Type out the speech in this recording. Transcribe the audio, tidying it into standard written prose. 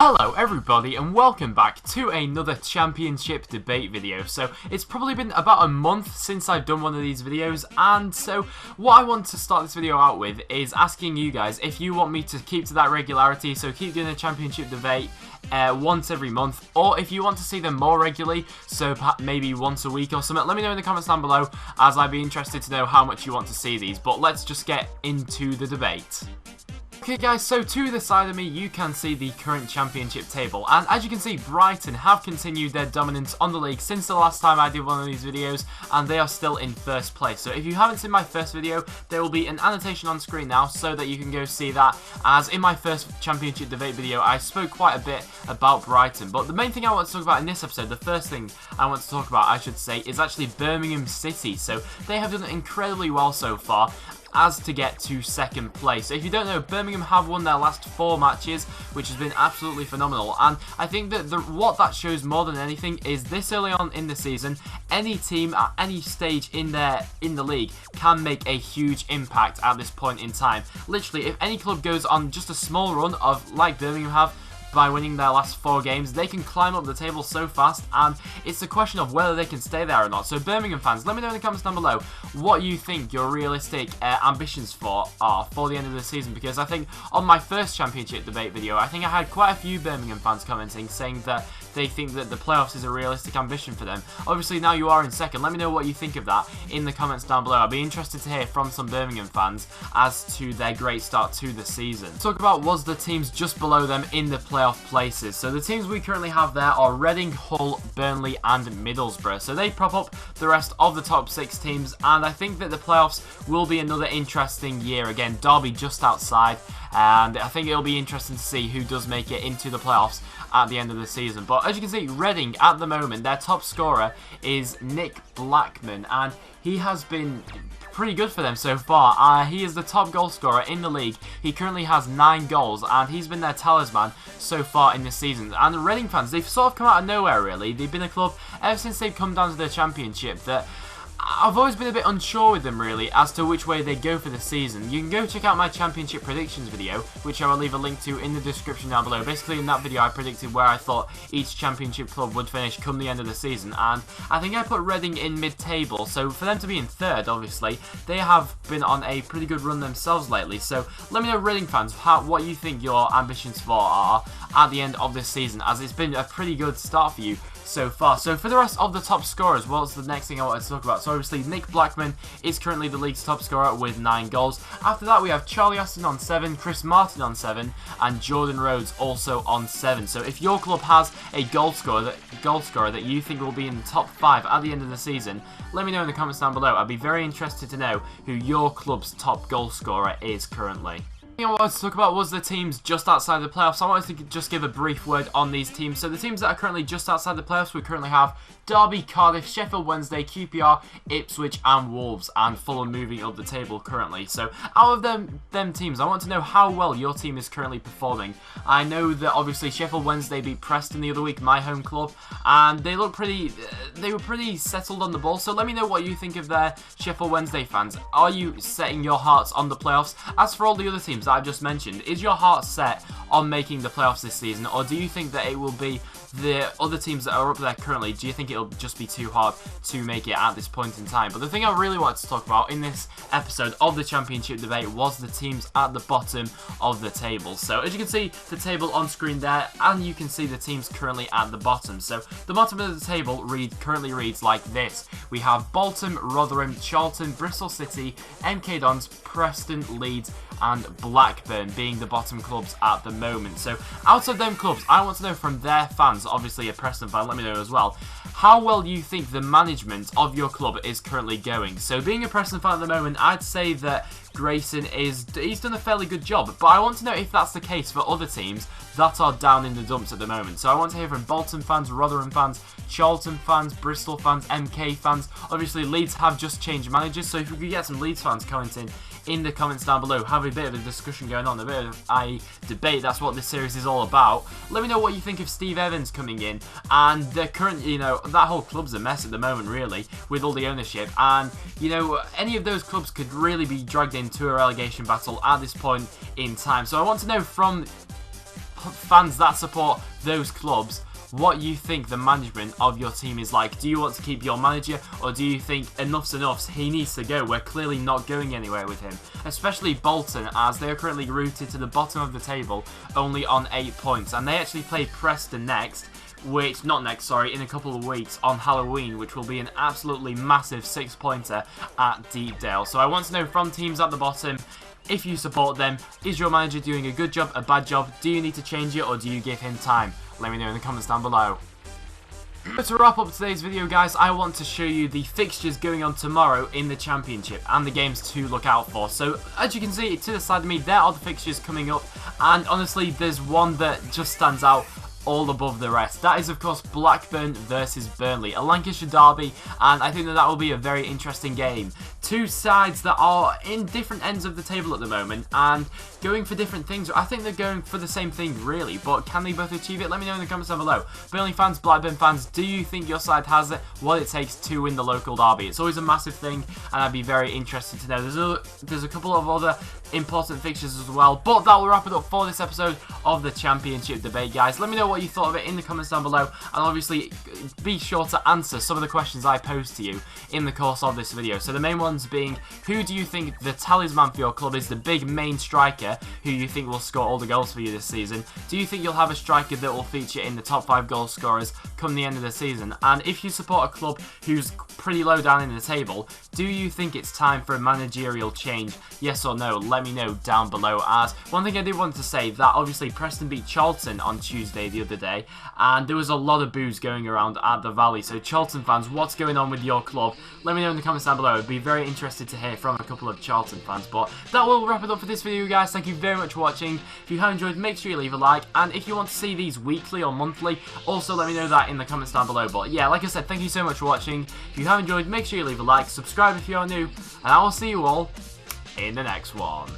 Hello everybody and welcome back to another championship debate video. So it's probably been about a month since I've done one of these videos, and so what I want to start this video out with is asking you guys if you want me to keep to that regularity, so keep doing a championship debate once every month, or if you want to see them more regularly, so maybe once a week or something. Let me know in the comments down below, as I'd be interested to know how much you want to see these. But let's just get into the debate. Okay guys, so to the side of me you can see the current championship table, and as you can see Brighton have continued their dominance on the league since the last time I did one of these videos, and they are still in first place. So if you haven't seen my first video, there will be an annotation on screen now so that you can go see that, as in my first championship debate video I spoke quite a bit about Brighton. But the main thing I want to talk about in this episode, the first thing I want to talk about I should say, is actually Birmingham City. So they have done incredibly well so far as to get to second place. So if you don't know, Birmingham have won their last 4 matches, which has been absolutely phenomenal, and I think that what that shows more than anything is this early on in the season, any team at any stage in the league can make a huge impact at this point in time. Literally, if any club goes on just a small run of like Birmingham have, by winning their last 4 games, they can climb up the table so fast, and it's a question of whether they can stay there or not. So Birmingham fans, let me know in the comments down below what you think your realistic ambitions are for the end of the season, because I think on my first championship debate video, I think I had quite a few Birmingham fans commenting saying that they think that the playoffs is a realistic ambition for them. Obviously now you are in second. Let me know what you think of that in the comments down below. I'd be interested to hear from some Birmingham fans as to their great start to the season. Talk about was the teams just below them in the playoff places. So the teams we currently have there are Reading, Hull, Burnley and Middlesbrough. So they prop up the rest of the top 6 teams, and I think that the playoffs will be another interesting year. Again, Derby just outside, and I think it'll be interesting to see who does make it into the playoffs at the end of the season. But as you can see, Reading at the moment, their top scorer is Nick Blackman, and he has been pretty good for them so far. He is the top goal scorer in the league. He currently has 9 goals, and he's been their talisman so far in this season. And the Reading fans, they've sort of come out of nowhere really. They've been a club ever since they've come down to the championship that I've always been a bit unsure with them really as to which way they go for the season. You can go check out my championship predictions video, which I will leave a link to in the description down below. Basically in that video I predicted where I thought each championship club would finish come the end of the season, and I think I put Reading in mid-table. So for them to be in third, obviously, they have been on a pretty good run themselves lately. So let me know, Reading fans, what you think your ambitions for are at the end of this season, as it's been a pretty good start for you so far. So for the rest of the top scorers, what's the next thing I wanted to talk about? So obviously Nick Blackman is currently the league's top scorer with 9 goals. After that we have Charlie Austin on 7, Chris Martin on 7 and Jordan Rhodes also on 7. So if your club has a goal scorer that you think will be in the top 5 at the end of the season, let me know in the comments down below. I'd be very interested to know who your club's top goal scorer is currently. The thing I wanted to talk about was the teams just outside the playoffs. I wanted to just give a brief word on these teams. So the teams that are currently just outside the playoffs, we currently have Derby, Cardiff, Sheffield Wednesday, QPR, Ipswich and Wolves, and Fulham moving up the table currently. So out of them teams, I want to know how well your team is currently performing. I know that obviously Sheffield Wednesday beat Preston the other week, my home club, and they were pretty settled on the ball. So let me know what you think of their Sheffield Wednesday fans. Are you setting your hearts on the playoffs? As for all the other teams that I've just mentioned, is your heart set on making the playoffs this season, or do you think that it will be the other teams that are up there currently? Do you think it'll just be too hard to make it at this point in time? But the thing I really wanted to talk about in this episode of the championship debate was the teams at the bottom of the table. So as you can see the table on screen there, and you can see the teams currently at the bottom. So the bottom of the table currently reads like this. We have Bolton, Rotherham, Charlton, Bristol City, MK Dons, Preston, Leeds and Blackburn being the bottom clubs at the moment. So out of them clubs, I want to know from their fans, obviously a Preston fan, let me know as well, how well you think the management of your club is currently going. So being a Preston fan at the moment, I'd say that Grayson he's done a fairly good job, but I want to know if that's the case for other teams that are down in the dumps at the moment. So I want to hear from Bolton fans, Rotherham fans, Charlton fans, Bristol fans, MK fans. Obviously Leeds have just changed managers, so if we could get some Leeds fans commenting in the comments down below, have a bit of a discussion going on, a bit of a debate. That's what this series is all about. Let me know what you think of Steve Evans coming in, and the current, that whole club's a mess at the moment really, with all the ownership, and any of those clubs could really be dragged into a relegation battle at this point in time. So I want to know from fans that support those clubs what you think the management of your team is like. Do you want to keep your manager, or do you think enough's enough, he needs to go, we're clearly not going anywhere with him? Especially Bolton, as they are currently rooted to the bottom of the table, only on 8 points, and they actually play Preston next, which, not next, sorry, in a couple of weeks on Halloween, which will be an absolutely massive 6-pointer at Deepdale. So I want to know from teams at the bottom, if you support them, is your manager doing a good job, a bad job? Do you need to change it, or do you give him time? Let me know in the comments down below. But to wrap up today's video, guys, I want to show you the fixtures going on tomorrow in the Championship and the games to look out for. So, as you can see to the side of me, there are the fixtures coming up, and honestly, there's one that just stands out all above the rest. That is, of course, Blackburn versus Burnley, a Lancashire derby, and I think that will be a very interesting game. Two sides that are in different ends of the table at the moment and going for different things. I think they're going for the same thing, really, but can they both achieve it? Let me know in the comments down below. Burnley fans, Blackburn fans, do you think your side has it, what it takes to win the local derby? It's always a massive thing, and I'd be very interested to know. There's a couple of other important fixtures as well, but that will wrap it up for this episode of the Championship debate, guys. Let me know what you thought of it in the comments down below, and obviously be sure to answer some of the questions I posed to you in the course of this video. So the main ones being, who do you think the talisman for your club is, the big main striker who you think will score all the goals for you this season? Do you think you'll have a striker that will feature in the top 5 goal scorers come the end of the season? And if you support a club who's pretty low down in the table, do you think it's time for a managerial change? Yes or no? Let me know down below. As one thing I did want to say, that obviously Preston beat Charlton on Tuesday the other day, and there was a lot of boos going around at the Valley. So Charlton fans, what's going on with your club? Let me know in the comments down below. I'd be very interested to hear from a couple of Charlton fans. But that will wrap it up for this video, guys. Thank you very much for watching. If you have enjoyed, make sure you leave a like, and if you want to see these weekly or monthly, also let me know that in the comments down below. But yeah, like I said, thank you so much for watching. If you have enjoyed, make sure you leave a like, subscribe if you are new, and I will see you all in the next one.